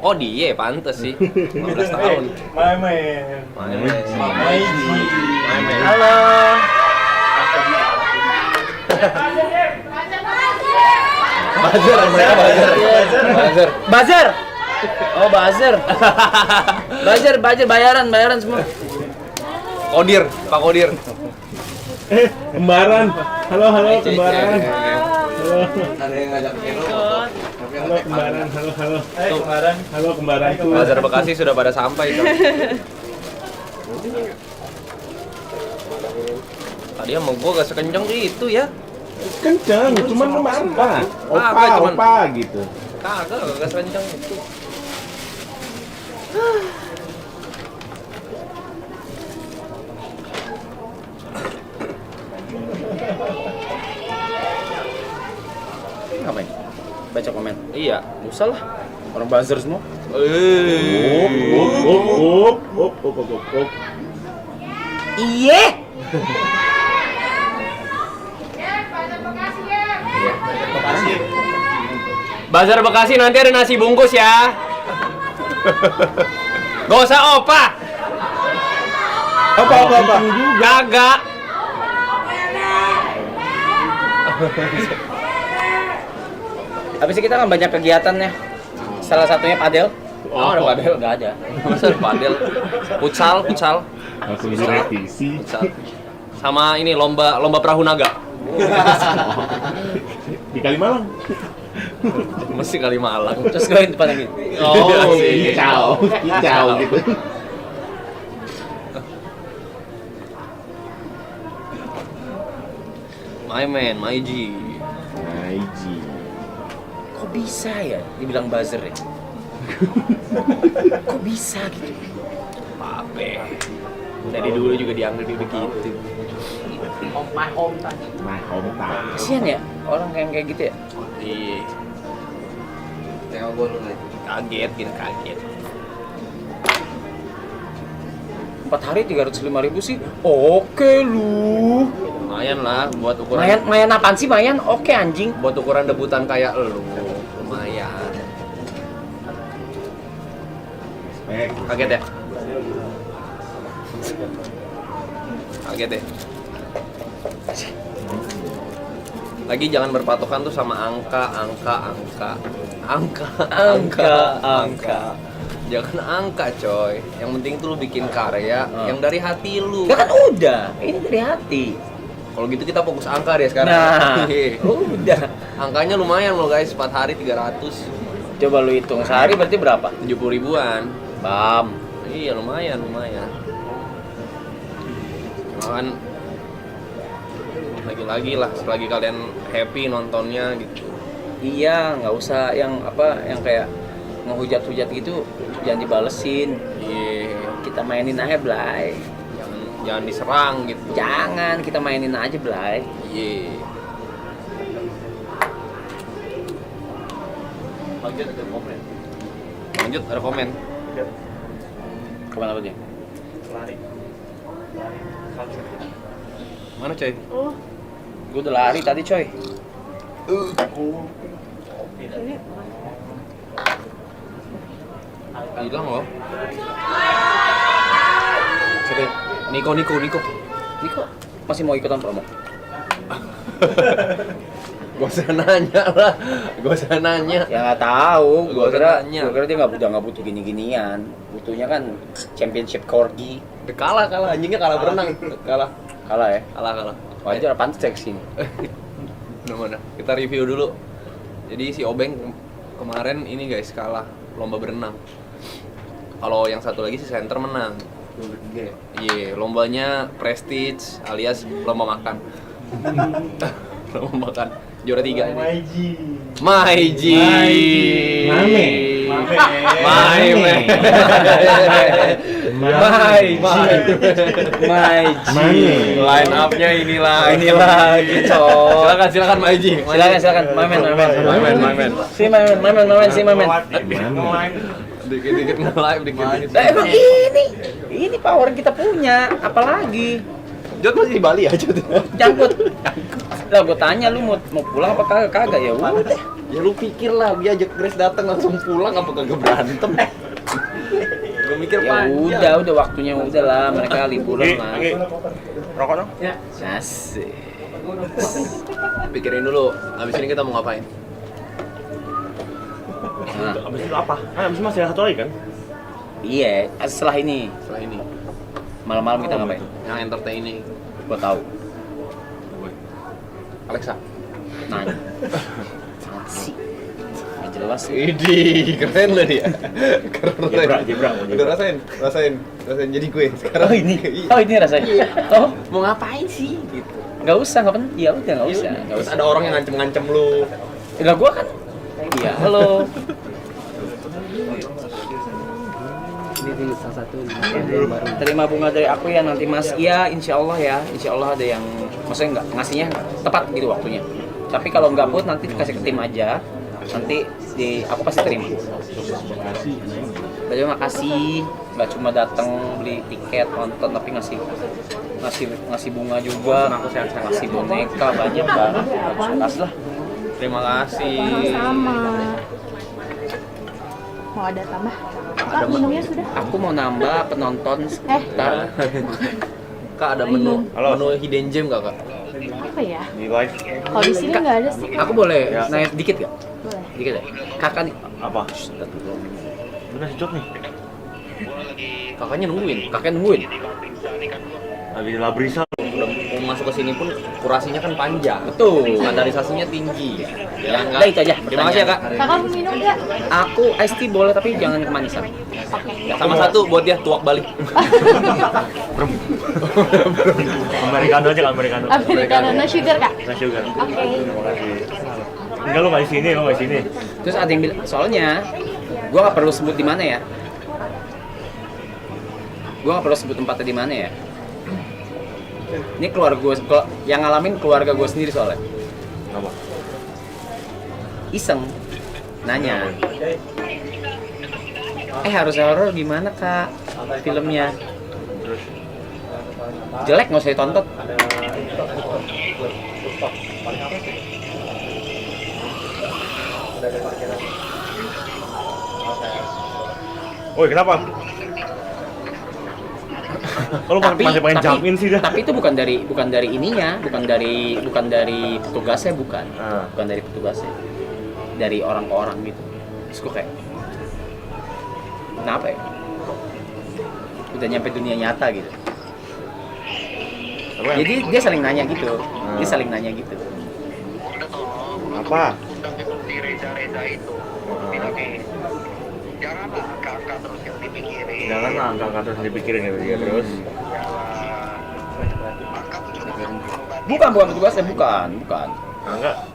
Oh dia pantes sih, 15 tahun. Main. Halo. Buzzer. Oh, buzzer. Buzzer bayaran semua. Kodir, Pak Kodir. Kembaran. Halo kembaran. Ada yang ngajak Halo kembaran. Halo kembaran. Bazar Bekasi sudah pada sampai tuh. Tadi sama gua gak sekencang itu ya. Kencang, cuman apa? cuman- Opa gitu. Kagak sekencang itu. Ngapain? Baca komen. Iya. Nggak usah lah. Orang buzzer semua. Op. Iya. Bazar Bekasi nanti ada nasi bungkus ya. Gak usah opa. Apa? Kagak. Habis itu kita kan banyak kegiatannya. Salah satunya padel. Oh, ada padel? Nggak ada. Masa ada padel? Futsal. Langsung direvisi. Futsal. Sama ini lomba perahu naga. Di Kalimalang. Mesti Kalimalang. Terus gue depan lagi. Oh, Kicau gitu. My man, my G. Naiji. Kok bisa ya dibilang buzzer ya? Kok bisa gitu? Pape. Dari dulu juga dianggap begitu. My hometown. Kasian ya orang yang kayak gitu ya? Iya. Tengok gue lu lagi. Kaget. 4 hari 305.000 sih. Oke lu. Lumayan lah buat ukuran. Mayan apaan sih mayan? Oke anjing. Buat ukuran debutan kayak lu. Lumayan. Kaget ya? Kaget ya? Lagi jangan berpatokan tuh sama angka. Jangan angka coy. Yang penting tuh lu bikin karya yang dari hati lu. Ya kan udah, ini dari hati. Kalau gitu kita fokus angka deh sekarang. Nah, udah. Angkanya lumayan loh guys, 4 hari 300. Coba lu hitung sehari berarti berapa? 70 ribuan. Bam. Iya lumayan. Kan lagi-lagi lah, selagi kalian happy nontonnya gitu. Iya, nggak usah yang kayak ngehujat-hujat gitu, jangan dibalesin. Iya, Kita mainin aja, Blay. jangan diserang gitu. Jangan, kita mainin aja, Blay. Iya. Lanjut ada komen. Komen apa dia? Mana coy? Gue udah lari tadi, coy. Hilang loh. Siapa? Niko. Ini kok masih mau ikutan promo? Gua usah nanya. Ya nggak tahu. Gua Gua nanya. kira dia nggak butuh gini-ginian. Butuhnya kan championship corgi. Kalah anjingnya kalah berenang. Kalah. Kalah. Wajar, pantas cek sini. Mana? Kita review dulu. Jadi si Obeng kemarin ini guys kalah lomba berenang. Kalau yang satu lagi si Center menang. Iya, lombanya prestige alias lomba makan. Lomba makan. Juara 3 ini. Maiji. Line up-nya ini lagi coy. Silakan Maiji. Silakan, Mamen. Si Mamen. Dikit-dikit nge-live, dikit-dikit. Nah, emang ini power yang kita punya, apalagi? Jod masih di Bali ya, Jod? Jangkut. Lah gue tanya lu mau pulang apa kagak ya udah. Ya lu pikir lah, dia ajak Grace datang langsung pulang apa kagak berantem? Gue mikir Ya panjang. udah waktunya udah lah, mereka liburan lah. Rokok dong? Ya, asik. Pikirin dulu, abis ini kita mau ngapain? Nah, Abis itu apa? Abis itu masih ada satu lagi kan? iya, setelah ini Setelah ini, malam-malam kita ngapain? yang entertaining. Gua tahu. Alexa. Nanya. Sih. Nggak jelas sih. Idih, keren lo dia. Keren. Jebra. Udah rasain jadi gue sekarang. Oh ini. Iya. Oh ini rasanya. Oh, Mau ngapain sih? Gitu. nggak usah, nggak penting. Ya udah nggak usah. Nggak Terus usah. ada orang yang ngancem-ngancem lu. Enggak gua kan. Iya, halo. Ini salah satu yang baru. Terima bunga dari aku ya nanti Mas. Iya, insya Allah ya. Insya Allah ada yang maksudnya nggak ngasihnya tepat gitu waktunya. Tapi kalau nggak pun nanti dikasih ke tim aja. Nanti aku pasti terima. Terima kasih. Nggak cuma datang beli tiket nonton tapi ngasih bunga juga, ngasih boneka banyak banget. Kasih lah. Terima kasih. Sama-sama. Mau ada tambah? Kak, minumnya sudah? Aku mau nambah penonton sekitar. Kak, ada menu Halo. menu hidden gem gak, Kak? Apa ya? Di live Kalau di sini nggak ada sih. Aku boleh Ya. naik dikit gak? Boleh. Dikit ya? Kakak nih. apa? Bener sih Jod nih. Kakaknya nungguin. Kakak nungguin. Lagi labrisa. Udah mau masuk ke sini pun kurasinya kan panjang. Betul. Standarisasinya tinggi. Ya, udah itu aja. Terima kasih ya, Kak. Kakak mau minum nggak? Aku iced tea boleh tapi jangan kemanisan. Oke. Sama satu buat dia tuak balik. Americano aja, Americano. Americano, no sugar kak? Nah, sugar. Oke. Terima kasih. Enggak, lu nggak di sini, Terus ada yang bilang, soalnya gua nggak perlu sebut di mana ya. Gua nggak perlu sebut tempatnya di mana ya. Ini keluarga gue, yang ngalamin keluarga gue sendiri soalnya. Apa? Iseng nanya, harus horor gimana kak filmnya? Terus Jelek nggak usah ditonton. woi, kenapa? Kalau masih pengen jump in sih dah. Tapi itu bukan dari ininya, bukan dari petugasnya, bukan dari petugasnya, dari orang-orang gitu. Terus gue kayak, kenapa ya? Udah nyampe dunia nyata gitu. Jadi dia saling nanya gitu, Apa? si Reza itu bilangnya janganlah angka-angka terus yang dipikirin. Janganlah angka terus dipikirin ya dia terus. Angka tuh cuma membantu. bukan petugasnya, bukan.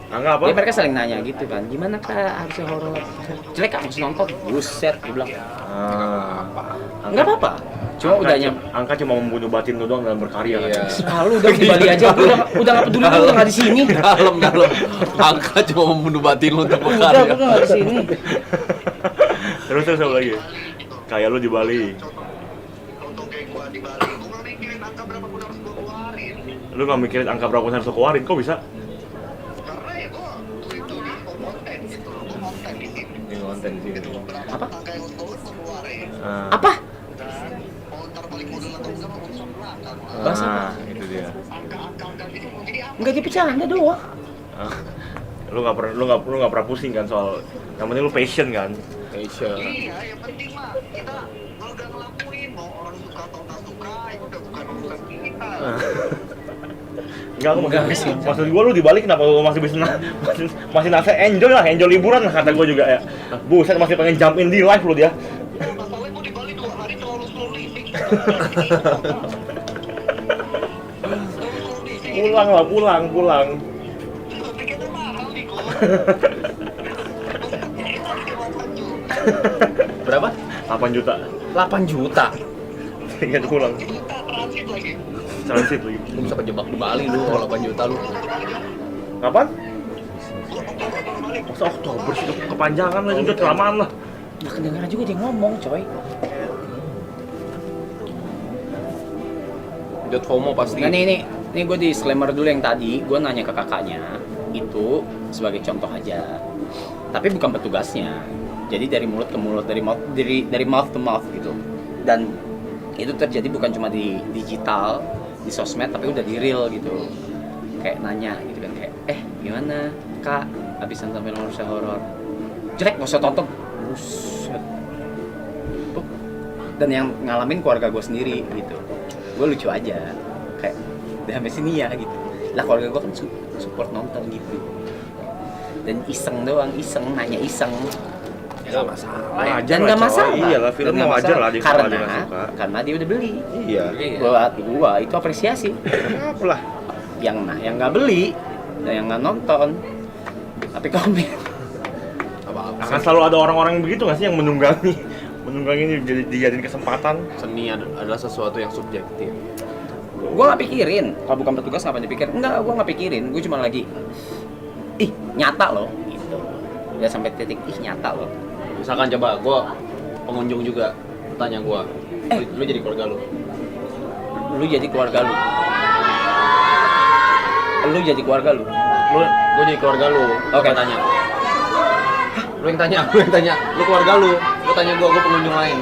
Angga apa? Dia mereka saling nanya gitu kan, gimana kak harusnya horor? Jelek kak harus nonton, buset, gue bilang. Nggak apa-apa, cuma udah nyampe. Angka cuma membunuh batin lu doang dalam berkarya kan. Iya. Lalu udah di Bali aja, udah nggak peduli, udah nggak di sini. dalam. Angka cuma membunuh batin lu untuk Udah berkarya. nggak di sini. Terus apa lagi? Kayak lu di Bali. Untuk kayak gua di Bali, gua nggak mikirin angka berapa pun harus gua keluarin. Lu nggak mikirin angka berapa yang harus lu keluarin, kok bisa? Karena ya gua itu di konten gitu, konten di sini. Ini konten sih. Berapa Apa? angka yang gua keluarin. Apa? Dan mau ntar balik modal atau enggak mau urusan belakang. Bahasa apa? Itu dia. Angka-angka gitu mau jadi apa? Nggak bercanda doang. Ah. Lu nggak pernah pusing kan soal yang penting lu passion kan. Asia. Iya, yang penting mah kita udah ngelakuin, mau orang suka atau nggak suka, itu udah bukan urusan kita. Enggak, aku Enggak sih. maksud gua lu di Bali kenapa lu masih bisa masih nasa enjoy liburan lah kata gua juga ya. Buset masih pengen jump in di live lu dia. Masalahnya gua di Bali 2 hari terlalu slow living. Pulang. Gua pikirnya mahal nih gua. Berapa? 8 juta. 8 juta. Tinggal pulang. Kita transit lagi. Transit lagi. Lu bisa kejebak di Bali lu kalau 8 juta lu. Kapan? Masa Oktober sih kepanjangan lah juga kelamaan lah. Nah kedengaran juga dia ngomong coy. Jod FOMO pasti. Nah nih gue disclaimer dulu yang tadi, gue nanya ke kakaknya, itu sebagai contoh aja. Tapi bukan petugasnya. Jadi dari mulut ke mulut, dari mouth to mouth gitu. Dan itu terjadi bukan cuma di digital, di sosmed, tapi udah di real gitu. Kayak nanya gitu kan, kayak gimana kak abis nonton film horor? Jelek, nggak usah tonton. Buset. Tuh. Dan yang ngalamin keluarga gue sendiri gitu. Gue lucu aja, kayak udah sampai sini ya gitu. Lah keluarga gue kan support nonton gitu. Dan iseng doang, nanya iseng. Ya nggak masalah. Dan nggak masalah. Iyalah, film Dan nggak wajar masalah. lah dia kalau dia nggak karena suka. karena dia udah beli. Iya. Buat gua itu apresiasi. Apalah. Yang nggak beli dan yang nggak nonton tapi komen. Akan selalu ada orang-orang yang begitu nggak sih yang menunggangi ini dijadiin kesempatan. Seni adalah sesuatu yang subjektif. Gua nggak pikirin kalau bukan petugas ngapain dipikir. Enggak, gua nggak pikirin. Gua cuma lagi nyata loh gitu. Udah sampai titik nyata loh. Misalkan coba gue pengunjung juga tanya gue, lu jadi keluarga lu. Lu jadi keluarga lu. Lu jadi keluarga lu. Gue jadi keluarga lu. Oke. Tanya. Lu yang tanya. Lu keluarga lu. Lu tanya gue pengunjung lain.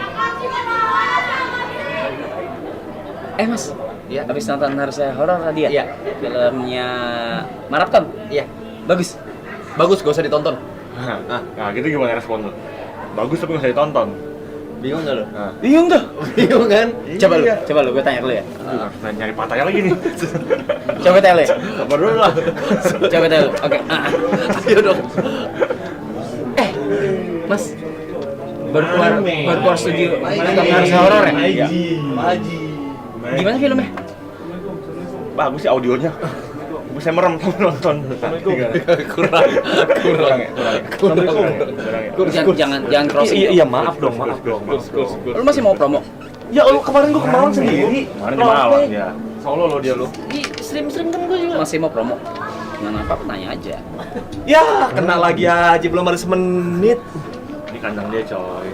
Mas, Iya. habis nonton Harusnya Horor tadi ya? Iya. Filmnya Marathon. Iya. Bagus. Bagus, gak usah ditonton. Nah, gitu gimana respon lu? Bagus tapi nggak usah ditonton. Bingung gak lu? Nah. Bingung tuh. Bingung kan? Coba lu, gue tanya dulu ya. Nyari patahnya lagi nih. Coba tele. Sabar dulu lah. Coba tele. Oke. Iya dong. Mas. Baru keluar studio. Harusnya Horor ya? Iya. Gimana filmnya? Bagus sih audionya. Bisa merem sama nonton. Kurang ya. Jangan crossing. Iya, maaf dong. Lu masih mau promo? Ya lu kemarin gua ke Malang sendiri. Kemarin di Malang ya. Solo lo dia lu. Di stream-stream kan gue juga. Masih mau promo? Jangan apa nanya aja. Ya, kena lagi aja, belum ada semenit. Di kandang dia, coy.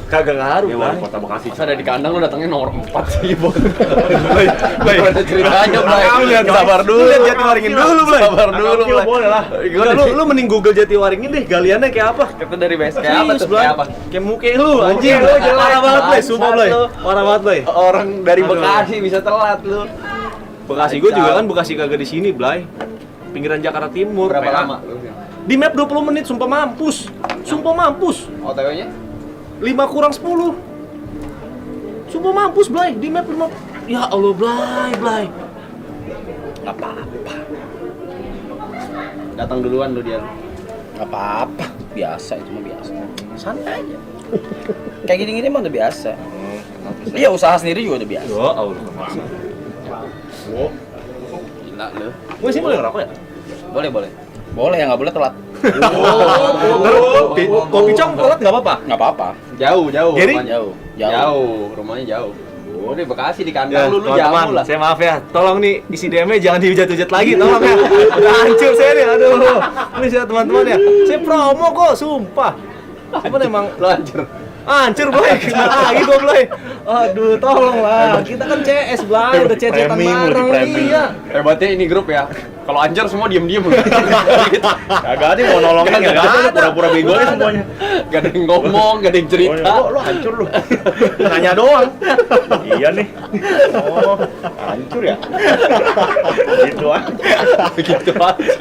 Kagak ngaruh, Dia Bang. wali kota Bekasi. Masa ada di kandang lu datangnya nomor 4 sih, Bon. Ada ceritanya, Blay. Sabar dulu, lihat Jatiwaringin dulu, Blay. Sabar dulu, Blay. Boleh lah. Enggak, lu mending Google Jatiwaringin deh, galiannya kayak apa? Itu dari base kayak apa tuh? Blay. Kayak apa? Kayak muke lu, anjing. lu jelek, Parah banget, Blay. Sumpah, Blay. bangsat lu. Parah banget, Blay. Orang dari Aduh. Bekasi bisa telat lu. Bekasi gua juga kan Bekasi kagak di sini, Blay. Pinggiran Jakarta Timur. Berapa PA. lama lu? Di map 20 menit, sumpah mampus. Sumpah mampus. OTW-nya? 5 kurang 10. Sumpah mampus, Blay. Di map 5. Ya Allah, Blay. Gak apa-apa. Datang duluan lu dia. Gak apa-apa. Biasa, itu mah biasa. Santai aja. Kayak gini-gini mah udah biasa. Iya, usaha sendiri juga udah biasa. Ya Allah. Gila lu. Gue sih boleh ngerokok ya? Boleh. Boleh, yang nggak boleh telat. Kopi coklat nggak apa-apa? Nggak apa-apa. Jauh Gary? rumahnya. Jauh. Rumahnya jauh. Oh, di Bekasi di Ya, kandang lu teman-teman, jamu lah. saya maaf ya. Tolong nih isi DM-nya jangan dihujat-hujat lagi, tolong ya. Udah hancur saya nih, aduh. Please ya teman-teman ya. Saya promo kok, sumpah. Cuman emang Lu hancur. hancur, Blay. Kena lagi gua, Blay. Aduh, tolong lah. Kita kan CS, Blay. Udah cetan Framing, bareng. lu di framing. Iya. Hebatnya ini grup ya. Kalau hancur semua diem-diem. Kagak ada yang mau nolongin, Kagak kagak ada ada. pura-pura bego aja semuanya. Gak ada yang ngomong, gak ada yang cerita. Lu hancur lu. Nanya doang. Iya nih. Oh, hancur ya. Gitu aja. Begitu aja.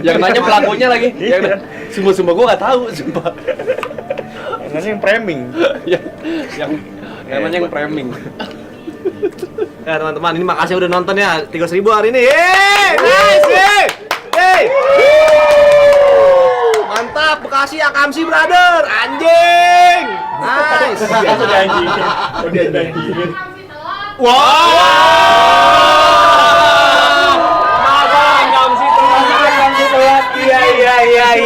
Yang nanya pelakunya lagi. Iya. Sumpah gua gak tahu, sumpah. Nanya yang framing. yang namanya yang framing. Ya teman-teman, ini makasih udah nonton ya. 300.000 hari ini. Yeay, nice, yeay. Mantap, Bekasi Akamsi brother, anjing. Nice. Itu janji. Udah janji. Wow.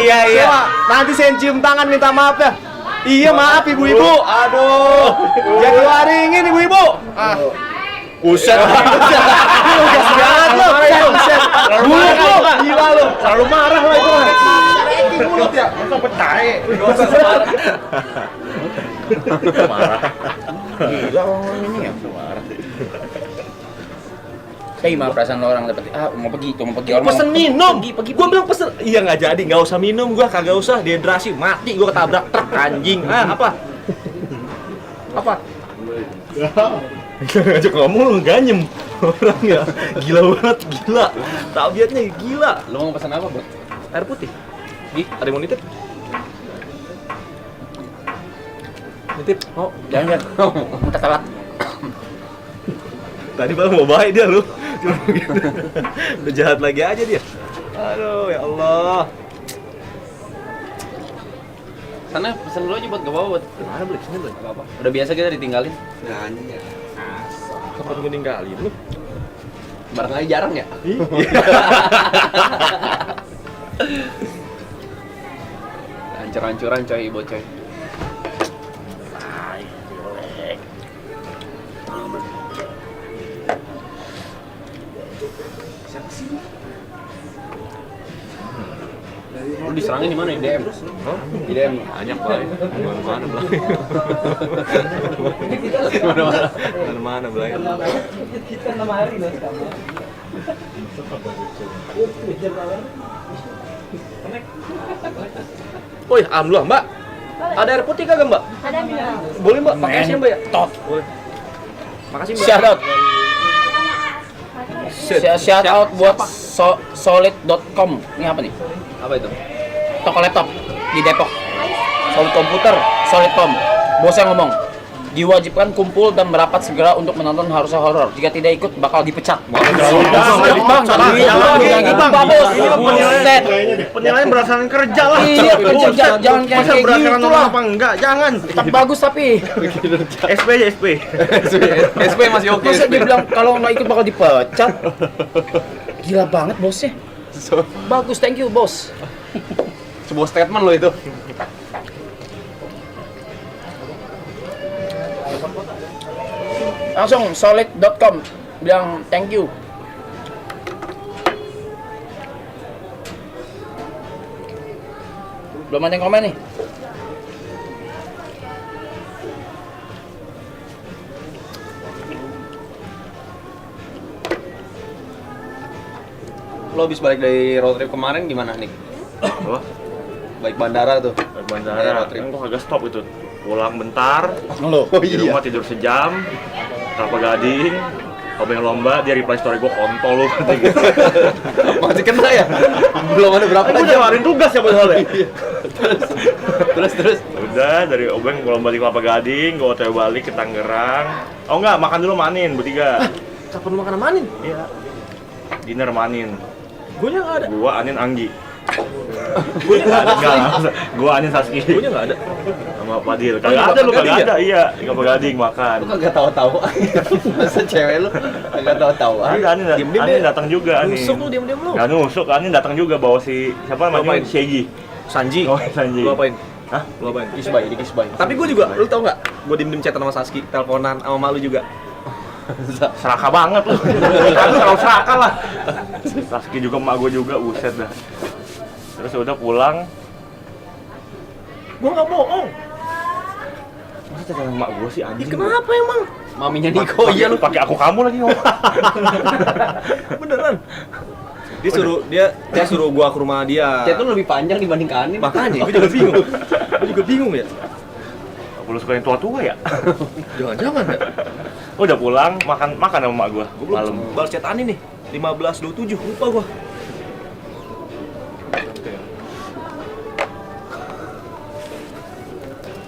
Iya. Nanti saya cium tangan minta maaf ya. Iya maaf ibu-ibu. Aduh. Jatiwaringin ibu-ibu. Buset. Gas banget lo. Buset. Buluk lo. Gila lo. Selalu marah lah itu mah. Mulut ya. Masa pecah. Marah. Gila orang ini ya. Marah. Gimana perasaan lo orang dapet mau pergi orang Pesen mau- minum. pergi. Gua bilang pesen. Iya nggak jadi, nggak usah minum. Gua kagak usah, dehidrasi, mati gua ketabrak truk anjing. Apa? Apa? Ngajak ngomong lu ganyem. Orang ya gila banget, gila. Tabiatnya gila. Lo mau pesan apa, Bot? Air putih. Ih, ada yang mau nitip? Nitip. Oh, Jangan. Minta telat. tadi baru mau baik dia lu. Cuma begitu. Udah jahat lagi aja dia. Aduh, ya Allah. Sana pesen dulu aja buat gak apa-apa, Bot. Gimana beli sini beli? Gak apa. Udah biasa kita ditinggalin. Kapan gue ninggalin lu? Barang aja jarang ya. Hancur-hancuran coy, Bot coy. Lu diserangin di mana di DM? Hah? Di DM. Banyak Blay. Mana Blay? Mana Blay? Woi, alhamdulillah Mbak. Ada air putih kagak Mbak? Ada mineral. Boleh Mbak, pakai sih Mbak ya? Tot. Boleh. Makasih Mbak. Shout out. Shout out buat solid.com. Ini apa nih? Apa itu? Toko laptop di Depok. Solid komputer, solid.com. Bosnya ngomong, diwajibkan kumpul dan merapat segera untuk menonton Harusnya Horor. Jika tidak ikut bakal dipecat. Bang, penilaian berdasarkan kerja lah. Iya, kerja, jangan kayak Masa gitu berdasarkan lah. orang apa enggak? Jangan. Tetap bagus tapi. SP aja SP. SP masih oke. Masa SP. dia bilang kalau nggak ikut bakal dipecat? Gila banget bosnya. Bagus, thank you bos. Sebuah statement lo itu. Langsung solid.com bilang thank you. Belum ada yang komen nih. Lo habis balik dari road trip kemarin gimana nih? Wah, Baik bandara tuh. naik Iya, bandara, road trip. kan gua kagak stop itu. Pulang bentar, Lo. di rumah tidur sejam, Kelapa Gading, Obeng lomba, dia reply story gua kontol lu. Masih kena ya? Belum ada berapa Kan gua jam. nawarin tugas ya padahal ya. Terus. Udah dari Obeng gua lomba di Kelapa Gading, gua OTW balik ke Tangerang. Oh enggak, makan dulu manin bertiga. Kapan lu makan amanin? Iya. Dinner manin. Gue nya nggak ada. Gua Anin Anggi. Gue nya nggak ada. Enggak, gua Anin Saski. Gue nya nggak ada. Sama Fadil. Oh, Kagak di ada Kelapa lu, Gading kagak ya? ada. Iya, di Kelapa Gading makan. Lu kagak tahu-tahu. Masa cewek lu kagak tahu-tahu. Iya, Anin, Diem-diem Anin deh. datang juga Anin. Nusuk lu, diam-diam lu. Nggak nusuk, Anin datang juga bawa si siapa namanya? Ngapain? Shegi. Sanji. Oh, Sanji. Lu apain? Hah? Lu apain? Kisbay, di Kisbay. Tapi gue juga, lu tau nggak? Gue diem-diem chat sama Saski, teleponan sama malu juga. Serakah banget lu. Kan kalau serakah lah. Saski juga, emak gua juga, buset dah. Terus udah pulang. Gue nggak bohong. Masa cerita emak gua sih anjing. Kenapa emang? Maminya Niko, iya lu. Pakai aku kamu lagi ngomong. Beneran. Dia suruh gua ke rumah dia. Chat lu lebih panjang dibanding Kanin. Makanya gue juga bingung. Gue juga bingung ya. Aku lu suka yang tua-tua ya? Jangan-jangan ya. Udah pulang, makan sama emak gua Gue belum malam. balas chat Ani nih. 15.27, lupa gua.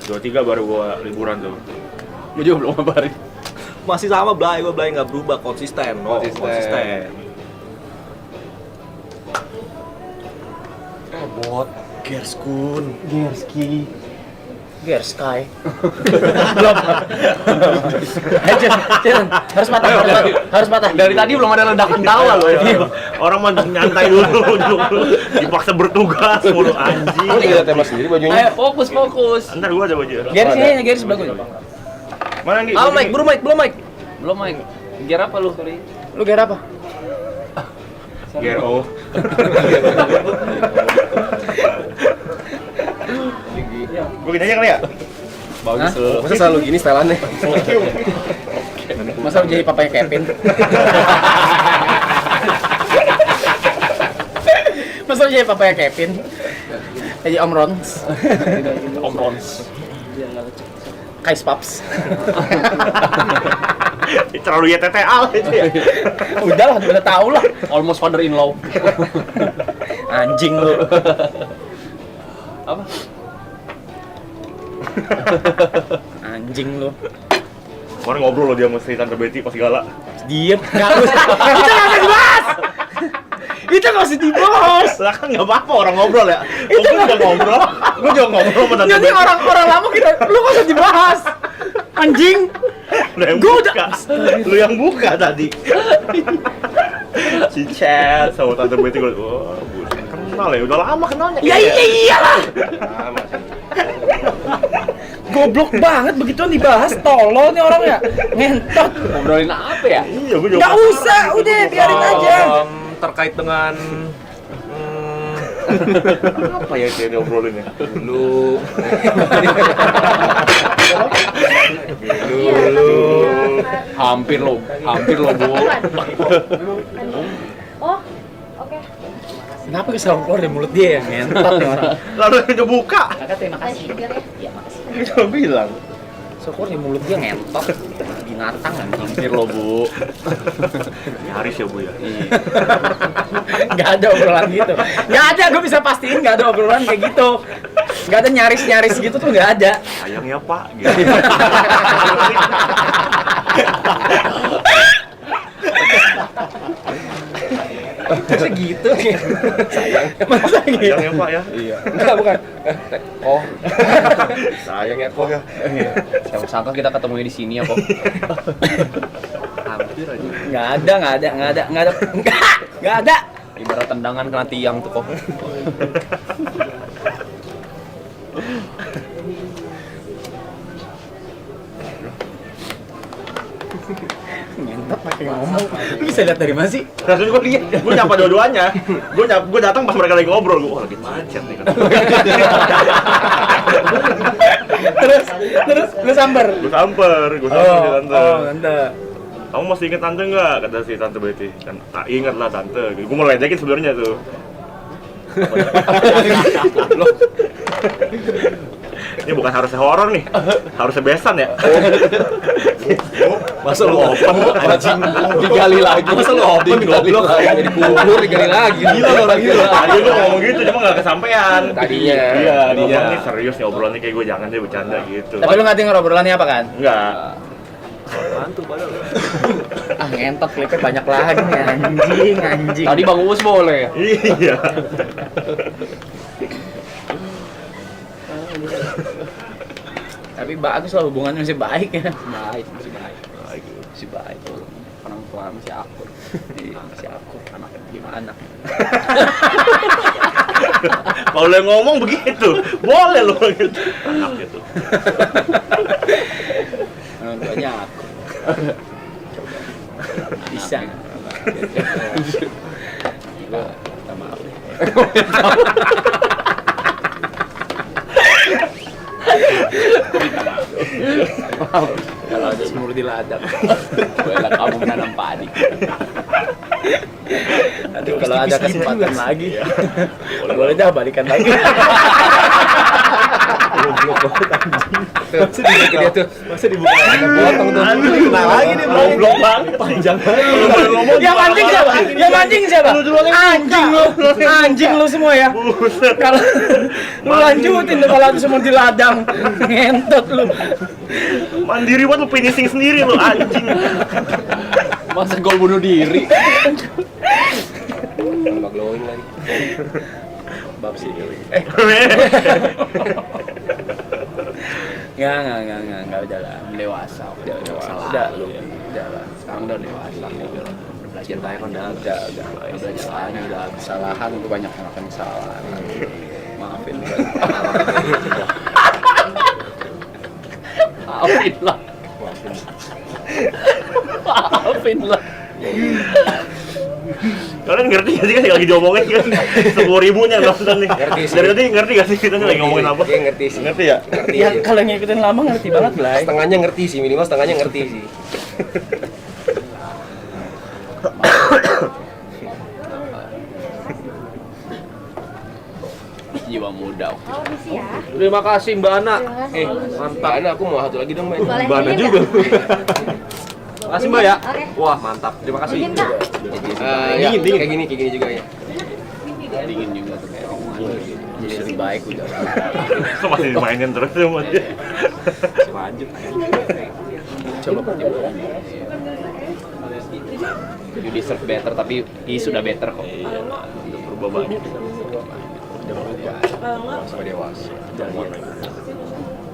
Dua tiga baru gua liburan tuh. Gue juga belum ngabarin. Masih sama Blay, gue Blay nggak berubah, konsisten. Oh, Konsisten. Bot, Gerskun. Gersky. Belum. Harus patah. Harus patah. Dari tadi belum ada ledakan tawa lo ya. Orang mah nyantai dulu, dipaksa bertugas mulu anjing. Kita tembak sendiri bajunya. Ayo fokus. Ntar gua ada baju. Garis ini, garis bagus. Mana Nggi? Ah, Mike, belum Mike. Belum main. Gear apa lu? Lu gara apa? GRO. Gua gini aja kali ya? Bagus lu. Masa selalu gini setelannya? Masa lu jadi papanya Kevin? Masa jadi papanya Kevin? Jadi Om Rons. Om Rons. Kais Paps. Terlalu YTTA itu ya. Udah tahu lah. Almost father in law. Anjing lu. Apa? Anjing lu. Kemarin ngobrol loh dia sama si Tante Betty pas gala. Diem. Enggak usah. Itu enggak usah dibahas. Itu enggak usah dibahas. Lah kan enggak apa-apa orang ngobrol ya. Itu juga ngobrol. Gua juga ngobrol sama Tante Jadi Betty. orang-orang lama kita lu enggak usah dibahas. Anjing. Lu yang Gua buka. Lu yang buka tadi. Si chat sama Tante Betty gua. Wah, buset. Kenal ya, udah lama kenalnya. Ya iyalah. Goblok banget begituan dibahas, tolol nih orangnya. Ngentot. Ngobrolin apa ya? Iya, gua juga. Enggak usah, udah biarin aja. Terkait dengan Apa ya dia ngobrolin ya? dulu Hampir lo, Bu. Oh, oke. Kenapa kesal keluar dari mulut dia ya? Ngentot nih orang. Lalu dia buka. Kakak terima kasih. Iya, makasih. Gua cuma bilang. Syukur di mulut dia ngentot. Binatang anjing. Hampir lo, Bu. Nyaris ya Bu ya. Nggak ada obrolan gitu. Nggak ada, gue bisa pastiin nggak ada obrolan kayak gitu. Nggak ada nyaris-nyaris gitu tuh nggak ada. Sayang ya Pak. Gitu. masa gitu sayang Masa gitu? Sayang ya Pak ya. iya enggak bukan oh Sayang ya kok ya. Siapa sangka kita ketemu di sini ya, kok. Hampir aja. Nggak ada. Ibarat tendangan kena tiang tuh, kok. Ngentot pakai ngomong. Lu bisa lihat dari mana sih? Terus gue lihat, gue nyapa dua-duanya. Gue datang pas mereka lagi ngobrol, gue lagi macet nih. terus lu samper. Gue samper si tante. Tante. Kamu masih inget tante nggak? Kata si tante Betty. Kan tak inget lah tante. Gue mau ledekin sebenarnya tuh. Ini bukan harusnya horor nih, harusnya besan ya. masa lu open anjing Digali lagi. masa lu open Digali goblok lagi. Dikubur, digali lagi. gila lu orang gila Tadi gue ngomong gitu, cuma nggak kesampean. Tadinya. Iya, Tadinya. ngomong nih serius nih obrolannya kayak gue jangan deh bercanda gitu. Tapi lu nggak denger obrolannya apa kan? Enggak. mantu padahal Ah ngentot klipnya banyak lagi nih anjing. Tadi Bang Uus boleh. Iya. Tapi bagus lah hubungannya masih baik ya. Baik, masih baik. Masih baik. Orang tua masih akur. Iya, masih akur. Anak gimana? Kalau lo yang ngomong begitu, boleh lo gitu. Anak gitu. Orang tuanya akur. Bisa. Gua minta maaf deh. Kalau ada semur di ladang, bolehlah kamu menanam padi. Nanti kalau ada kesempatan lagi, boleh dah balikan lagi. masa dibuka dia tuh masa dibuka potong tuh kenal lagi nih bro Goblok banget. panjang Yang anjing siapa? Yang anjing siapa? Anjing lu semua ya. Kalau lu lanjutin tuh kalau ada semur di ladang, ngentot lu. Mandiri banget lo finishing sendiri lo anjing. Masa gol bunuh diri. tambah glowing lagi Bab sih. Enggak udah lah, dewasa, udah lu. Udah lah. Sekarang udah dewasa. Udah belajar banyak kan udah. Udah belajar lagi, udah kesalahan, gue banyak melakukan kesalahan. Maafin gue. Maafin lah. Maafin lah. Kalian ngerti gak sih kan lagi diomongin kan 10.000-nya nonton nih. Ngerti sih. Ngerti gak sih kita nih lagi ngomongin apa? Dia ngerti sih Ngerti ya? ngerti Ya sih. kalau ngikutin lama ngerti banget lah. setengahnya ngerti sih minimal setengahnya ngerti sih udah oke. Oh, misi ya. Terima kasih Mbak Ana. Terima kasih. Mantap. Ana, aku mau satu lagi dong, Mbak. Boleh Mbak Ana minum juga. nggak? Makasih Mbak ya. Oke. Wah, mantap. Terima kasih. Dingin Kak? Ya, dingin. Kayak gini juga ya. Dingin juga tuh kayak jadi lebih baik udah. Masih dimainin terus sama dia. Lanjut. Coba pertimbangkan. You deserve better, tapi he sudah better kok. Iya, udah berubah banget. Udah berubah. Sama dewasa.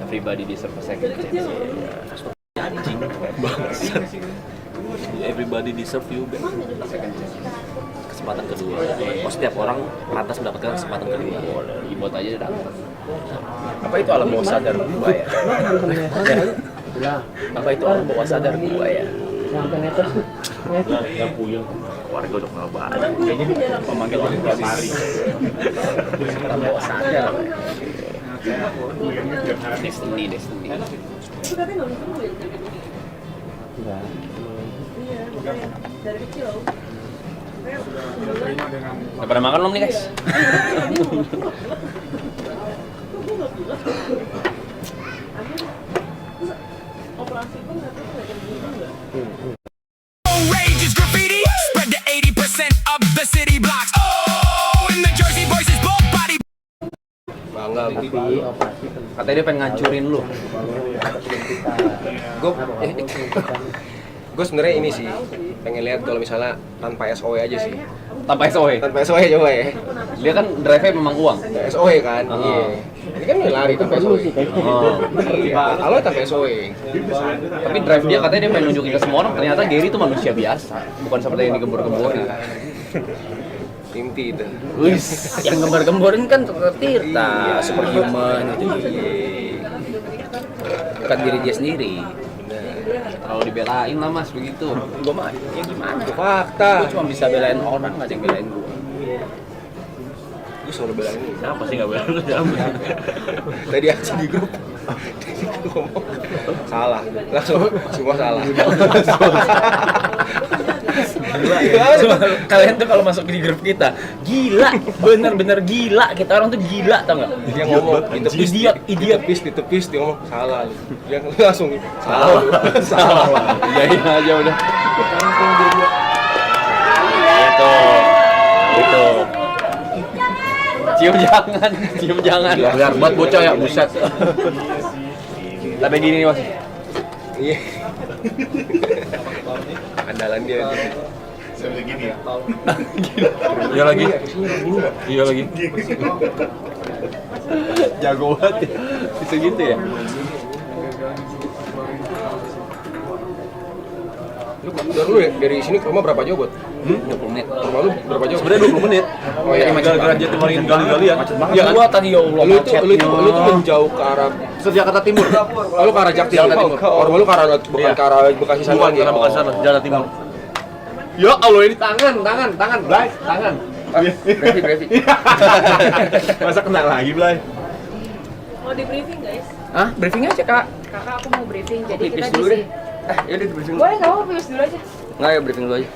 Everybody deserve a second chance. Anjing. Bangsat. Everybody deserve you, Ben. Second chance. Kesempatan kedua. Oh, setiap orang pantas mendapatkan kesempatan kedua. Ibot aja udah dapat. Apa itu alam bawah sadar gua ya? Apa itu alam bawah sadar gua ya? Yang puyeng. Warga udah kenal banget. Memanggil orang tua mari. Alam bawah sadar. Destiny. Udah pada makan belum nih guys? Rage is graffiti, spread to 80% of the city blocks. Oh, and the Jersey boys is both body. Bangga, Bu. Katanya dia pengen ngancurin lu. Gue sebenarnya ini sih pengen lihat kalau misalnya tanpa SOE aja sih. Tanpa SOE. Tanpa SOE coba ya. Dia kan drive-nya memang uang. SOE kan. Oh. Iya. Ini kan lari tanpa SOE. Oh. Iya. Kalau tanpa SOE. Tapi drive dia katanya dia pengen nunjukin ke semua orang, ternyata Gary itu manusia biasa, bukan seperti yang digembur-gemburin. Inti itu. Wis, yang gembar-gemborin kan Tirta, Superhuman itu. Bukan diri dia sendiri. Kalau dibelain lah mas begitu. Gue mah ya gimana? Itu fakta. Gue cuma bisa belain orang, nggak ada yang belain gue. Gue selalu belain ini. Siapa sih nggak benar? Tadi aksi di grup. Ngomong salah. Langsung semua salah. Kalian tuh kalau masuk di grup kita, gila, bener-bener gila. Kita orang tuh gila, tau nggak? Dia ngomong Idiot. ditepis dia ngomong salah. Dia langsung salah. Salah. Iyain aja udah. Itu. Cium jangan. Biar buat bocah ya, buset. Tapi gini nih mas. Iya. Andalan dia. Iya lagi. Iya lagi. Jago banget ya. Bisa gitu ya. Lu dulu ya dari sini ke rumah berapa jauh, Bot? 20 menit. Rumah lu berapa jauh? Sebenarnya 20 menit. Oh iya, Gara-gara dia kemarin gali-galian. Ya kan? Gua tadi ya Allah, lu tuh menjauh ke arah Jakarta Timur. lalu ke arah Jakti. Jakarta Timur. Rumah lu ke arah bukan ke arah Bekasi sana. Bukan lagi. karena Bekasi sana, Jakarta Timur. Ya Allah ini tangan, Blay, tangan. Brevi. Masa kena lagi, Blay? Mau di briefing guys? Hah? Briefing aja, Kak. Kakak aku mau briefing, jadi Pipis kita dulu di deh. sini. Ya udah briefing. Boleh nggak mau pipis dulu aja? Enggak ya briefing dulu aja.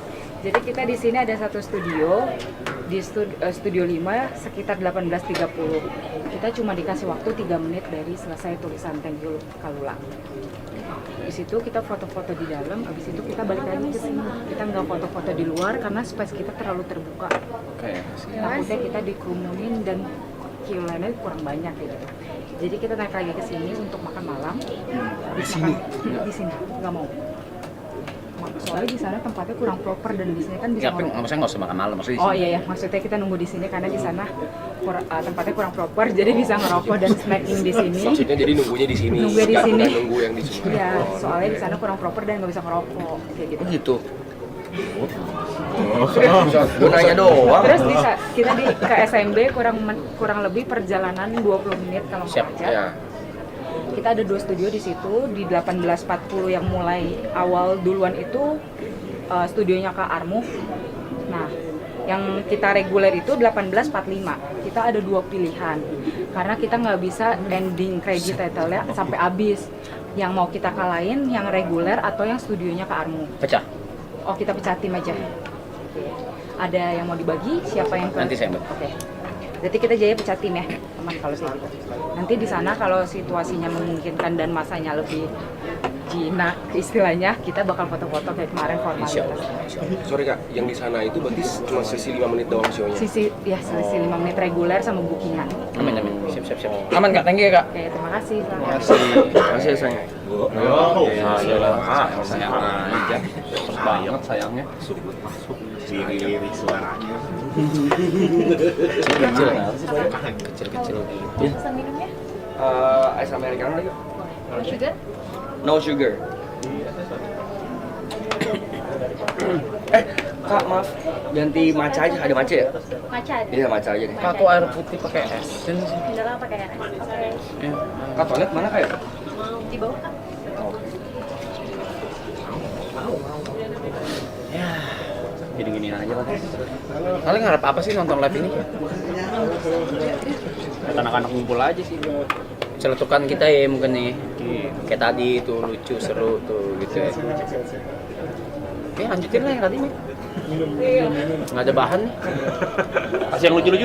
Jadi kita di sini ada satu studio di studio 5 sekitar 18.30. Kita cuma dikasih waktu 3 menit dari selesai tulisan thank you Kalula. Di situ kita foto-foto di dalam, habis itu kita balik lagi ke sini. Kita nggak foto-foto di luar karena space kita terlalu terbuka. Takutnya kita dikerumunin dan Q&A kurang banyak gitu. Jadi kita naik lagi ke sini untuk makan malam. Di sini nggak mau. Soalnya di sana tempatnya kurang proper dan di sini kan bisa Tapi maksudnya nggak usah makan malam, maksudnya di Oh sini. iya, maksudnya kita nunggu di sini karena di sana tempatnya kurang proper, jadi bisa ngerokok dan snacking di sini. Maksudnya jadi nunggunya di sini. Nunggunya di sini. Bukan nunggu yang di sini. Iya, soalnya di sana kurang proper dan nggak bisa ngerokok kayak gitu. Gitu. Gue nanya doang. Terus kita ke SMB kurang lebih perjalanan 20 menit kalau Siap. macet. Ya. Kita ada 2 studio di situ di 18.40 yang mulai awal duluan itu studionya Kak Armu. Nah, yang kita reguler itu 18.45. Kita ada 2 pilihan karena kita nggak bisa ending credit title-nya sampai habis. Yang mau kita kalahin yang reguler atau yang studionya Kak Armu. Pecah. Oh, kita pecah tim aja. Oke. Ada yang mau dibagi? Siapa yang Nanti saya buat. Oke. Berarti kita jaya pecah tim ya, teman kalau kayak gitu. Nanti di sana kalau situasinya memungkinkan dan masanya lebih jinak istilahnya, kita bakal foto-foto kayak kemarin formalitas. Sorry kak, yang di sana itu berarti cuma sesi 5 menit doang show-nya? Selisih 5 menit reguler sama bookingan. Amin. Siap. Aman Kak, thank you ya Kak. Oke, terima kasih. Selamat. Masih sayang. Sayang aja. Banget sayangnya. Lirik suaranya. Kecil. Pesan minumnya? Ice americano lagi. No sugar? No sugar. Kak, maaf. Ganti matcha aja, ada matcha ya? Matcha ada? Iya, matcha aja deh. Matcha. Aku air putih pakai es. Mineral pakai air. Oke. Kak, toilet mana Kak ya? Di bawah Kak? Ya, gini-gini aja lah. Kalian ngarep apa sih nonton live ini? Anak-anak ngumpul aja sih. Celetukan kita ya mungkin nih. Kayak tadi tuh lucu, seru tuh gitu ya. Oke, lanjutin lah yang tadi nih. Nggak ada bahan nih. Kasih yang lucu-lucu.